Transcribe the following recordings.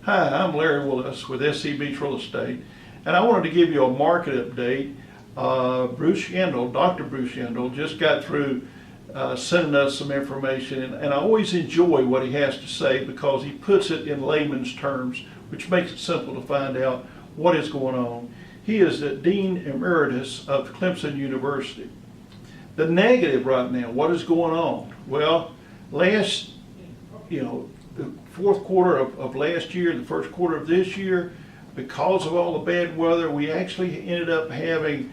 Hi, I'm Larry Willis with SC Beach Real Estate, and I wanted to give you a market update. Dr. Bruce Yendel, just got through sending us some information, and I always enjoy what he has to say because he puts it in layman's terms, which makes it simple to find out what is going on. He is the Dean Emeritus of Clemson University. The negative right now, what is going on? Well, the fourth quarter of last year, the first quarter of this year, because of all the bad weather, we actually ended up having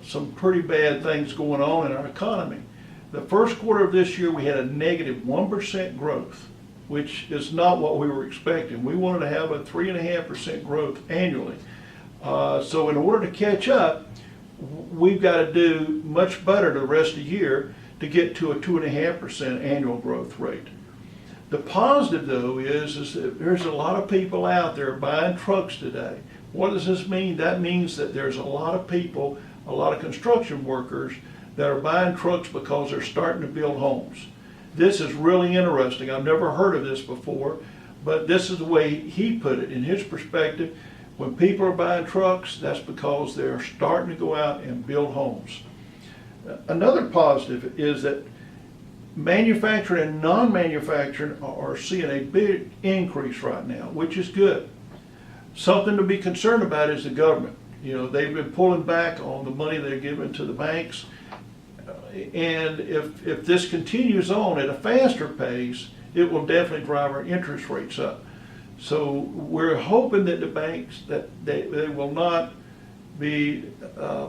some pretty bad things going on in our economy. The first quarter of this year, we had a negative 1% growth, which is not what we were expecting. We wanted to have a 3.5% growth annually. So in order to catch up, we've got to do much better the rest of the year to get to a 2.5% annual growth rate. The positive, though, is that there's a lot of people out there buying trucks today. What does this mean? That means that there's a lot of people, a lot of construction workers that are buying trucks because they're starting to build homes. This is really interesting. I've never heard of this before, but this is the way he put it. In his perspective, when people are buying trucks, that's because they're starting to go out and build homes. Another positive is that manufacturing and non-manufacturing are seeing a big increase right now, which is good. Something to be concerned about is the government. They've been pulling back on the money they're giving to the banks. And if this continues on at a faster pace, it will definitely drive our interest rates up. So we're hoping that the banks, that they will not be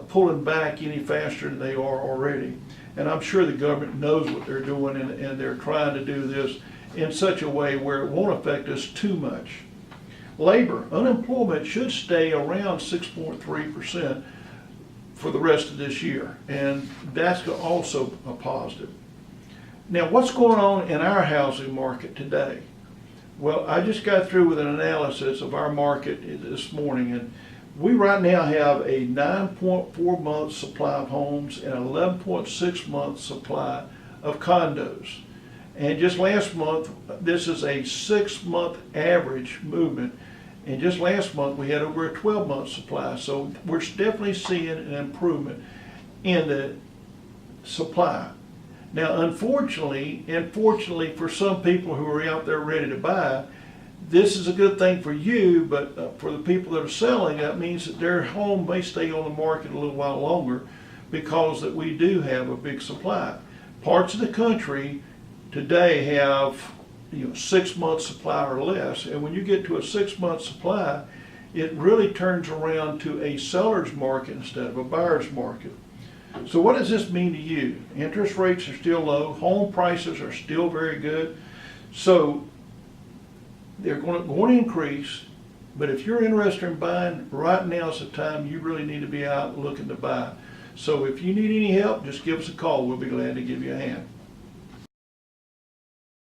pulling back any faster than they are already. And I'm sure the government knows what they're doing, and they're trying to do this in such a way where it won't affect us too much. Labor, unemployment should stay around 6.3% for the rest of this year, and that's also a positive. Now, what's going on in our housing market today? Well, I just got through with an analysis of our market this morning, and we right now have a 9.4 month supply of homes and 11.6 month supply of condos. And just last month, this is a 6-month average movement. And just last month, we had over a 12-month supply. So we're definitely seeing an improvement in the supply. Now, unfortunately, and fortunately for some people who are out there ready to buy, this is a good thing for you, but for the people that are selling, that means that their home may stay on the market a little while longer because that we do have a big supply. Parts of the country today have 6 months supply or less, and when you get to a 6-month supply, it really turns around to a seller's market instead of a buyer's market. So what does this mean to you? Interest rates are still low, home prices are still very good, so they're going to increase, but if you're interested in buying, right now is the time you really need to be out looking to buy. So if you need any help, just give us a call. We'll be glad to give you a hand.